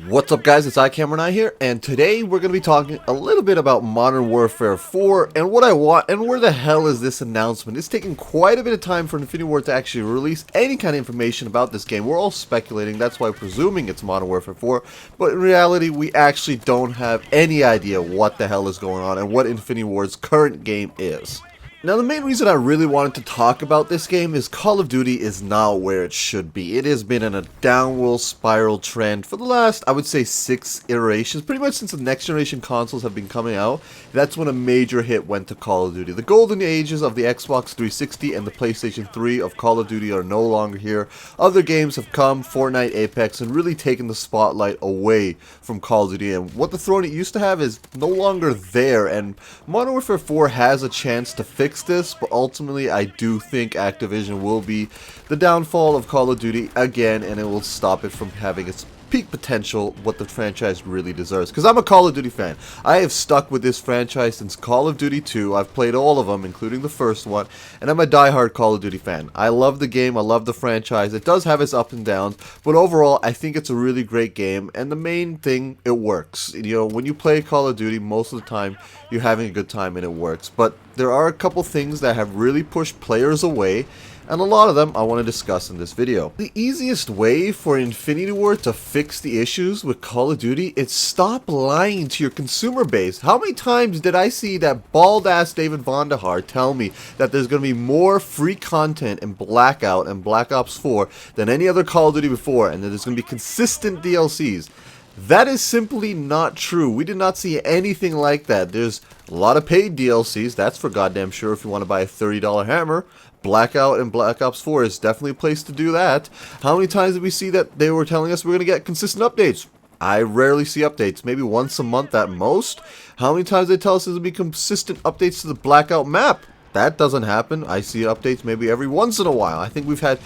What's up guys, it's iKmRni here, and today we're going to be talking a little bit about Modern Warfare 4 and what I want and where the hell is this announcement. It's taken quite a bit of time for Infinity Ward to actually release any kind of information about this game. We're all speculating, that's why we're presuming it's Modern Warfare 4, but in reality we actually don't have any idea what the hell is going on and what Infinity Ward's current game is. Now the main reason I really wanted to talk about this game is Call of Duty is not where it should be. It has been in a downward spiral trend for the last, I would say, 6 iterations. Pretty much since the next generation consoles have been coming out, that's when a major hit went to Call of Duty. The golden ages of the Xbox 360 and the PlayStation 3 of Call of Duty are no longer here. Other games have come, Fortnite, Apex, and really taken the spotlight away from Call of Duty. And what the throne it used to have is no longer there, and Modern Warfare 4 has a chance to fix this, but ultimately I do think Activision will be the downfall of Call of Duty again, and it will stop it from having its peak potential, what the franchise really deserves. Because I'm a Call of Duty fan. I have stuck with this franchise since Call of Duty 2. I've played all of them, including the first one, and I'm a diehard Call of Duty fan. I love the game, I love the franchise. It does have its ups and downs, but overall I think it's a really great game, and the main thing, it works. You know, when you play Call of Duty, most of the time you're having a good time and it works. But there are a couple things that have really pushed players away, and a lot of them I want to discuss in this video. The easiest way for Infinity Ward to fix the issues with Call of Duty is stop lying to your consumer base. How many times did I see that bald-ass David Vonderhaar tell me that there's going to be more free content in Blackout and Black Ops 4 than any other Call of Duty before, and that there's going to be consistent DLCs? That is simply not true. We did not see anything like that. There's a lot of paid DLCs, that's for goddamn sure, if you want to buy a $30 hammer. Blackout and Black Ops 4 is definitely a place to do that. How many times did we see that they were telling us we're going to get consistent updates? I rarely see updates, maybe once a month at most. How many times did they tell us there's going to be consistent updates to the Blackout map? That doesn't happen. I see updates maybe every once in a while. I think we've had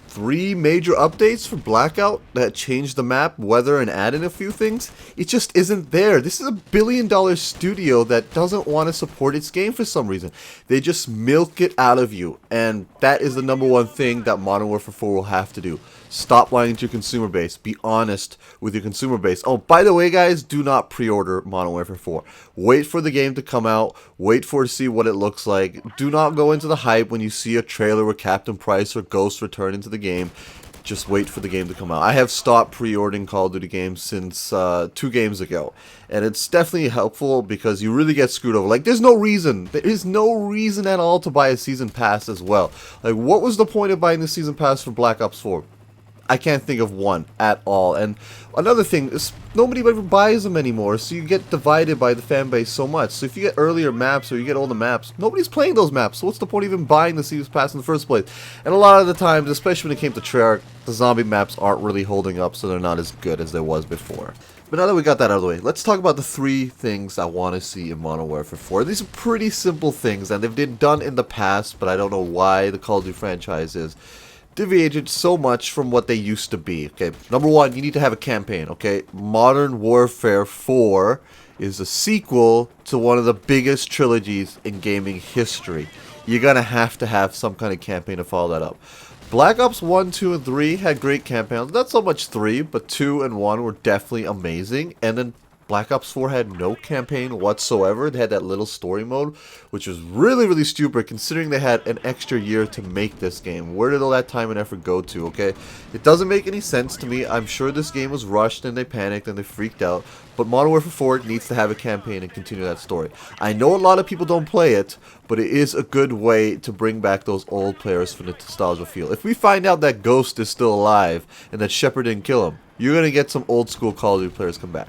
3 major updates for Blackout that changed the map, weather, and add in a few things. It just isn't there. This is a billion-dollar studio that doesn't want to support its game for some reason. They just milk it out of you, and that is the #1 thing that Modern Warfare 4 will have to do. Stop lying to your consumer base. Be honest with your consumer base. Oh, by the way, guys, do not pre-order Modern Warfare 4. Wait for the game to come out. Wait for it to see what it looks like. Do not go into the hype when you see a trailer with Captain Price or Ghost return into the game. Just wait for the game to come out. I have stopped pre-ordering Call of Duty games since 2 games ago, and it's definitely helpful because you really get screwed over. Like, there is no reason at all to buy a season pass as well. Like, what was the point of buying the season pass for Black Ops 4? I can't think of one at all. And another thing is, nobody ever buys them anymore, so you get divided by the fan base so much. So if you get earlier maps or you get older maps, nobody's playing those maps, so what's the point of even buying the season pass in the first place? And a lot of the times, especially when it came to Treyarch, the zombie maps aren't really holding up, so they're not as good as they was before. But now that we got that out of the way, let's talk about the 3 things I want to see in Modern Warfare 4. These are pretty simple things, and they've been done in the past, but I don't know why the Call of Duty franchise is deviated so much from what they used to be. Okay, #1, you need to have a campaign. Okay, Modern Warfare 4 is a sequel to one of the biggest trilogies in gaming history. You're gonna have to have some kind of campaign to follow that up. Black Ops 1, 2, and 3 had great campaigns. Not so much 3, but 2 and 1 were definitely amazing. And then Black Ops 4 had no campaign whatsoever. They had that little story mode, which was really, really stupid considering they had an extra year to make this game. Where did all that time and effort go to, okay? It doesn't make any sense to me. I'm sure this game was rushed and they panicked and they freaked out, but Modern Warfare 4 needs to have a campaign and continue that story. I know a lot of people don't play it, but it is a good way to bring back those old players for the nostalgia feel. If we find out that Ghost is still alive and that Shepard didn't kill him, you're going to get some old school Call of Duty players come back.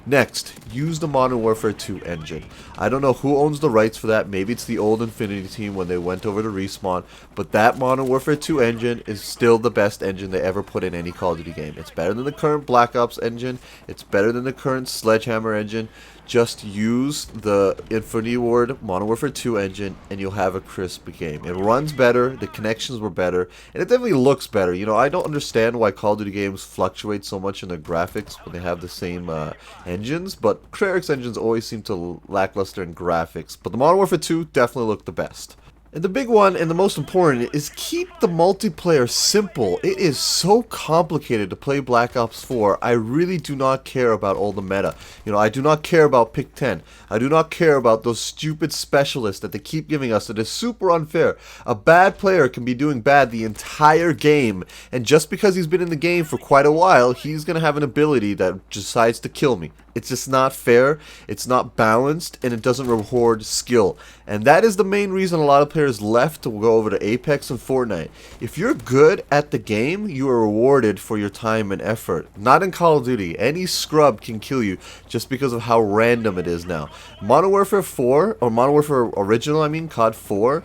Next, use the Modern Warfare 2 engine. I don't know who owns the rights for that. Maybe it's the old Infinity team when they went over to Respawn. But that Modern Warfare 2 engine is still the best engine they ever put in any Call of Duty game. It's better than the current Black Ops engine. It's better than the current Sledgehammer engine. Just use the Infinity Ward Modern Warfare 2 engine and you'll have a crisp game. It runs better, the connections were better, and it definitely looks better. You know, I don't understand why Call of Duty games fluctuate so much in their graphics when they have the same engines, but Treyarch's engines always seem to lackluster in graphics. But the Modern Warfare 2 definitely looked the best. And the big one and the most important is keep the multiplayer simple. It is so complicated to play Black Ops 4. I really do not care about all the meta. You know, I do not care about pick 10. I do not care about those stupid specialists that they keep giving us that is super unfair. A bad player can be doing bad the entire game, and just because he's been in the game for quite a while, he's going to have an ability that decides to kill me. It's just not fair, it's not balanced, and it doesn't reward skill. And that is the main reason a lot of players left to go over to Apex and Fortnite. If you're good at the game, you are rewarded for your time and effort. Not in Call of Duty. Any scrub can kill you just because of how random it is now. Modern Warfare 4, or Modern Warfare Original, I mean, COD 4,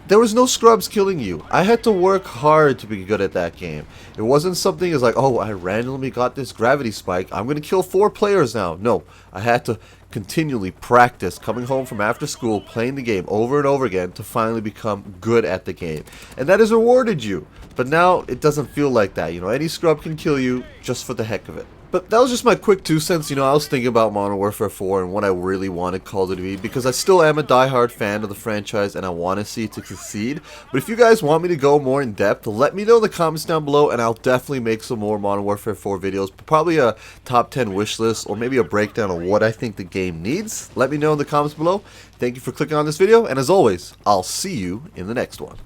there was no scrubs killing you. I had to work hard to be good at that game. It wasn't something as like, oh, I randomly got this gravity spike, I'm going to kill 4 players now. No, I had to continually practice coming home from after school, playing the game over and over again to finally become good at the game. And that has rewarded you. But now it doesn't feel like that. You know, any scrub can kill you just for the heck of it. But that was just my quick 2 cents. You know, I was thinking about Modern Warfare 4 and what I really wanted Call of Duty because I still am a diehard fan of the franchise and I want to see it to succeed. But if you guys want me to go more in depth, let me know in the comments down below and I'll definitely make some more Modern Warfare 4 videos. Probably a top 10 wish list or maybe a breakdown of what I think the game needs. Let me know in the comments below. Thank you for clicking on this video, and as always, I'll see you in the next one.